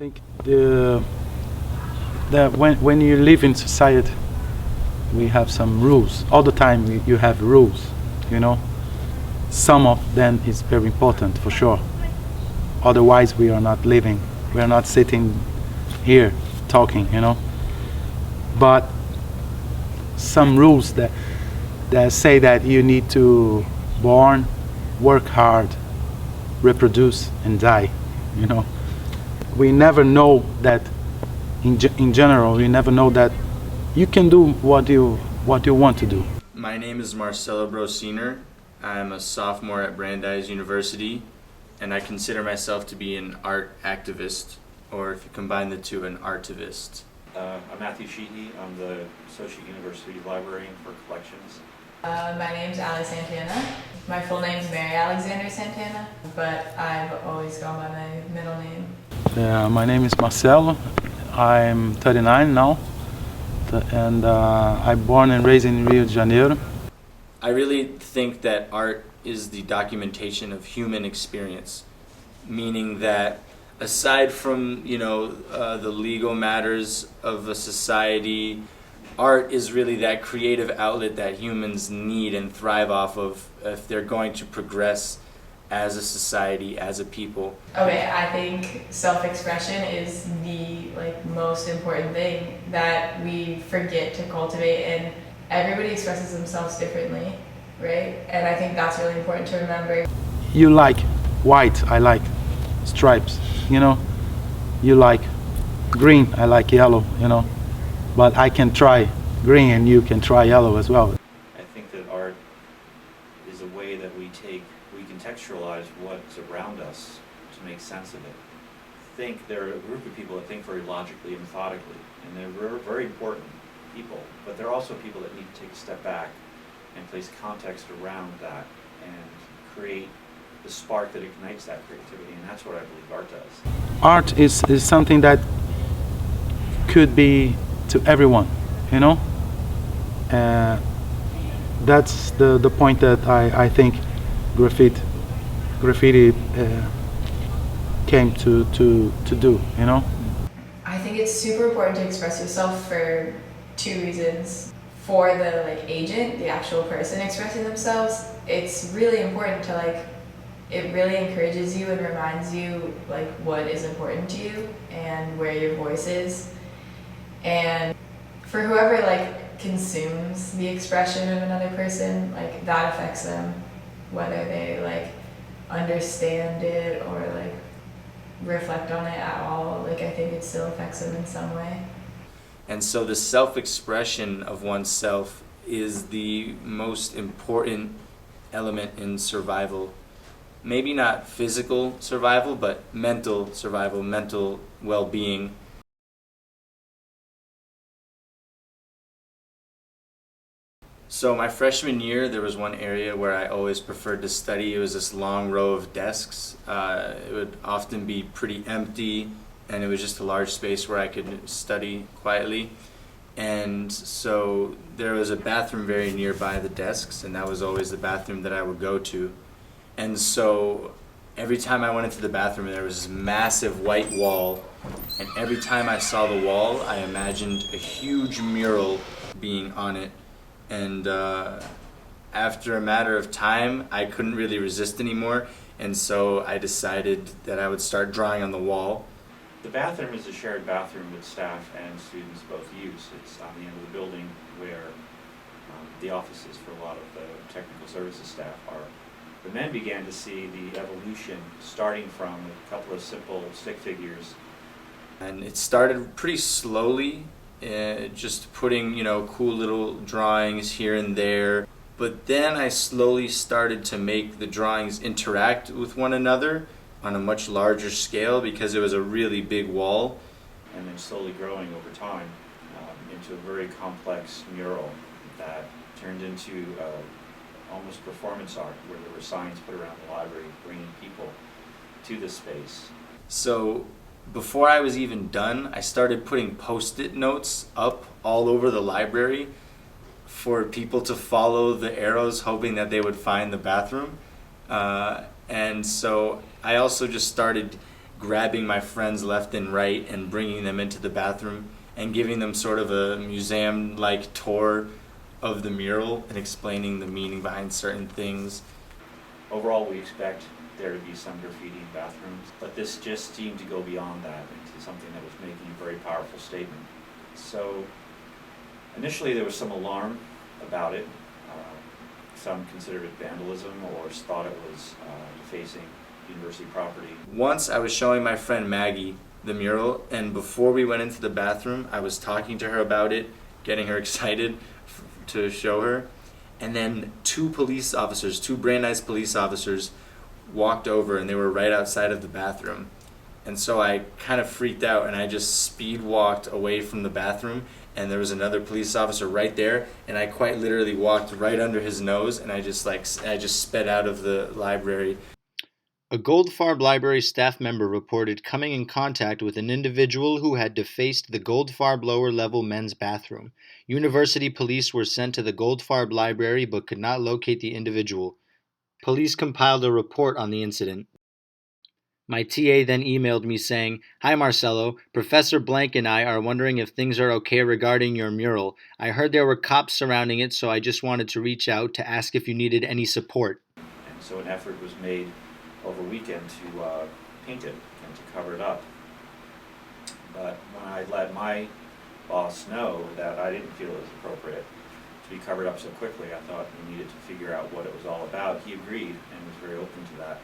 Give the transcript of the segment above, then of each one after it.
think when you live in society, we have some rules. All the time you have rules, you know. Some of them is very important for sure. Otherwise we are not living. We are not sitting here talking, you know. But some rules that say that you need to born, work hard, reproduce and die, you know. We never know that in general, we never know that you can do what you want to do. My name is Marcelo Brosiner. I'm a sophomore at Brandeis University, and I consider myself to be an art activist, or if you combine the two, an artivist. I'm Matthew Sheehy. I'm the Associate University Librarian for Collections. My name's Ali Santana. My full name's Mary Alexander Santana, but I've always gone by my middle name. My name is Marcelo. I'm 39 now, and I'm born and raised in Rio de Janeiro. I really think that art is the documentation of human experience, meaning that aside from, the legal matters of a society, art is really that creative outlet that humans need and thrive off of if they're going to progress as a society, as a people. Okay, I think self-expression is the most important thing that we forget to cultivate, and everybody expresses themselves differently, right? And I think that's really important to remember. You like white, I like stripes, you know. You like green, I like yellow, you know. But I can try green and you can try yellow as well. I think that art is a way that we contextualize what's around us to make sense of it. There are a group of people that think very logically and methodically, and they're very important people, but they're also people that need to take a step back and place context around that and create the spark that ignites that creativity, and that's what I believe art does. Art is something that could be to everyone, you know. That's the point that I think graffiti came to do, you know. I think it's super important to express yourself for two reasons. For the agent, the actual person expressing themselves, it's really important to it really encourages you and reminds you what is important to you and where your voice is. And for whoever consumes the expression of another person, that affects them, whether they understand it or reflect on it at all. I think it still affects them in some way. And so the self-expression of oneself is the most important element in survival. Maybe not physical survival, but mental survival, mental well-being. So my freshman year, there was one area where I always preferred to study. It was this long row of desks. It would often be pretty empty, and it was just a large space where I could study quietly. And so there was a bathroom very nearby the desks, and that was always the bathroom that I would go to. And so every time I went into the bathroom, there was this massive white wall, and every time I saw the wall, I imagined a huge mural being on it. And after a matter of time, I couldn't really resist anymore, and so I decided that I would start drawing on the wall. The bathroom is a shared bathroom with staff and students both use. It's on the end of the building where the offices for a lot of the technical services staff are. The men began to see the evolution starting from a couple of simple stick figures. And it started pretty slowly, just putting, cool little drawings here and there. But then I slowly started to make the drawings interact with one another on a much larger scale because it was a really big wall. And then slowly growing over time into a very complex mural that turned into almost performance art, where there were signs put around the library bringing people to the space. So before I was even done, I started putting post-it notes up all over the library for people to follow the arrows, hoping that they would find the bathroom. And so I also just started grabbing my friends left and right and bringing them into the bathroom and giving them sort of a museum-like tour of the mural and explaining the meaning behind certain things. Overall, we expect there to be some graffiti in bathrooms, but this just seemed to go beyond that into something that was making a very powerful statement. So initially there was some alarm about it. Some considered it vandalism or thought it was defacing university property. Once I was showing my friend Maggie the mural, and before we went into the bathroom, I was talking to her about it, getting her excited to show her. And then two Brandeis police officers walked over, and they were right outside of the bathroom. And so I kind of freaked out, and I just speed walked away from the bathroom, and there was another police officer right there, and I quite literally walked right under his nose, and I just sped out of the library. A Goldfarb Library staff member reported coming in contact with an individual who had defaced the Goldfarb lower-level men's bathroom. University police were sent to the Goldfarb Library but could not locate the individual. Police compiled a report on the incident. My TA then emailed me saying, "Hi Marcelo, Professor Blank and I are wondering if things are okay regarding your mural. I heard there were cops surrounding it, so I just wanted to reach out to ask if you needed any support." And so an effort was made over the weekend to paint it and to cover it up. But when I let my boss know that I didn't feel it was appropriate to be covered up so quickly, I thought we needed to figure out what it was all about. He agreed and was very open to that.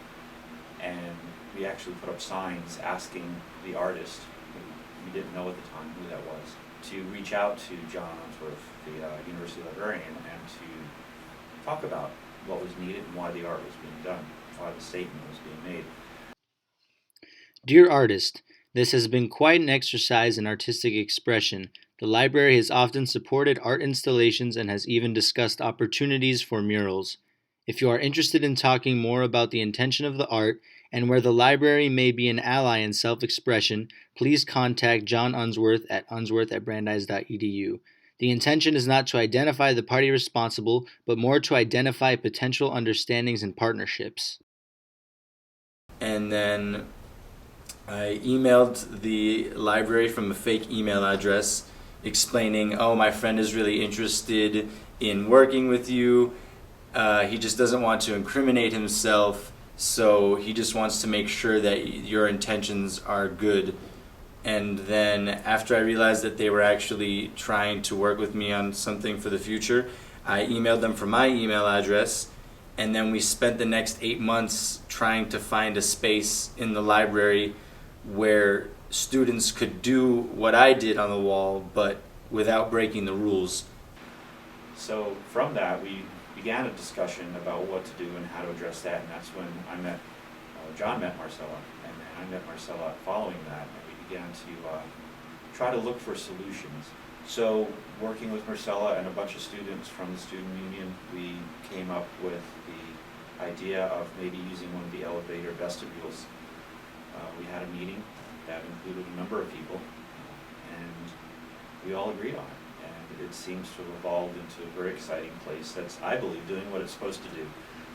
And we actually put up signs asking the artist, who we didn't know at the time who that was, to reach out to John Unsworth, the university librarian, and to talk about what was needed and why the art was being done, why the statement was being made. Dear artist, this has been quite an exercise in artistic expression. The library has often supported art installations and has even discussed opportunities for murals. If you are interested in talking more about the intention of the art and where the library may be an ally in self-expression, please contact John Unsworth at unsworth@brandeis.edu. The intention is not to identify the party responsible, but more to identify potential understandings and partnerships. And then I emailed the library from a fake email address explaining, "Oh, my friend is really interested in working with you. He just doesn't want to incriminate himself, so he just wants to make sure that your intentions are good." And then after I realized that they were actually trying to work with me on something for the future, I emailed them from my email address, and then we spent the next 8 months trying to find a space in the library where students could do what I did on the wall, but without breaking the rules. So from that, we began a discussion about what to do and how to address that, and that's when John met Marcella, and then I met Marcella following that, and we began to try to look for solutions. So working with Marcella and a bunch of students from the student union, we came up with the idea of maybe using one of the elevator vestibules. We had a meeting that included a number of people, and we all agreed on it. And it seems to have evolved into a very exciting place that's, I believe, doing what it's supposed to do,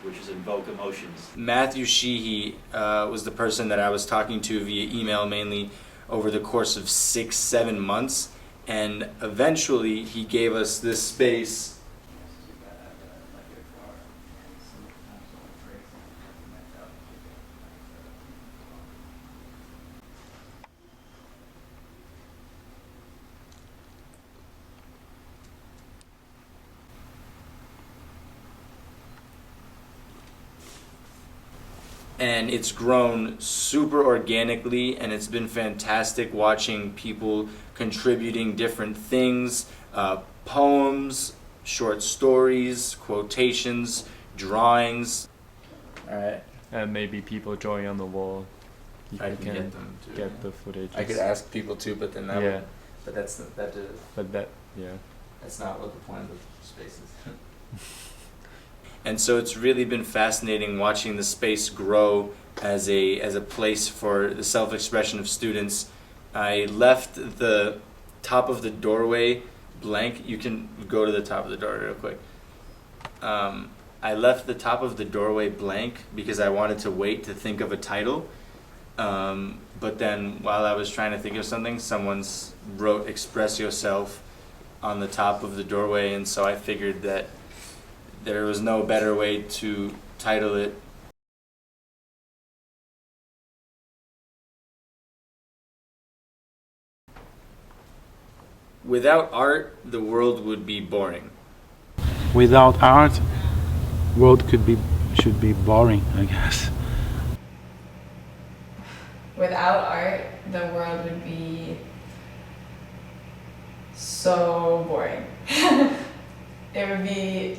which is invoke emotions. Matthew Sheehy was the person that I was talking to via email mainly over the course of 6-7 months, and eventually he gave us this space. And it's grown super organically, and it's been fantastic watching people contributing different things, poems, short stories, quotations, drawings. All right. And maybe people drawing on the wall. I You can can get them to. get the footage. I could ask people to, but then that Yeah. would, but that's But that, yeah. that's not what the point of the space is. And so it's really been fascinating watching the space grow as a place for the self-expression of students. I left the top of the doorway blank. You can go to the top of the door real quick. I left the top of the doorway blank because I wanted to wait to think of a title. But then while I was trying to think of something, someone's wrote "Express Yourself" on the top of the doorway, and so I figured that there was no better way to title it. Without art, the world would be boring. Without art, world should be boring, I guess. Without art, the world would be so boring. It would be,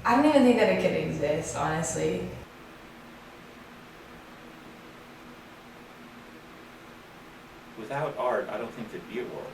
I don't even think that it could exist, honestly. Without art, I don't think there'd be a world.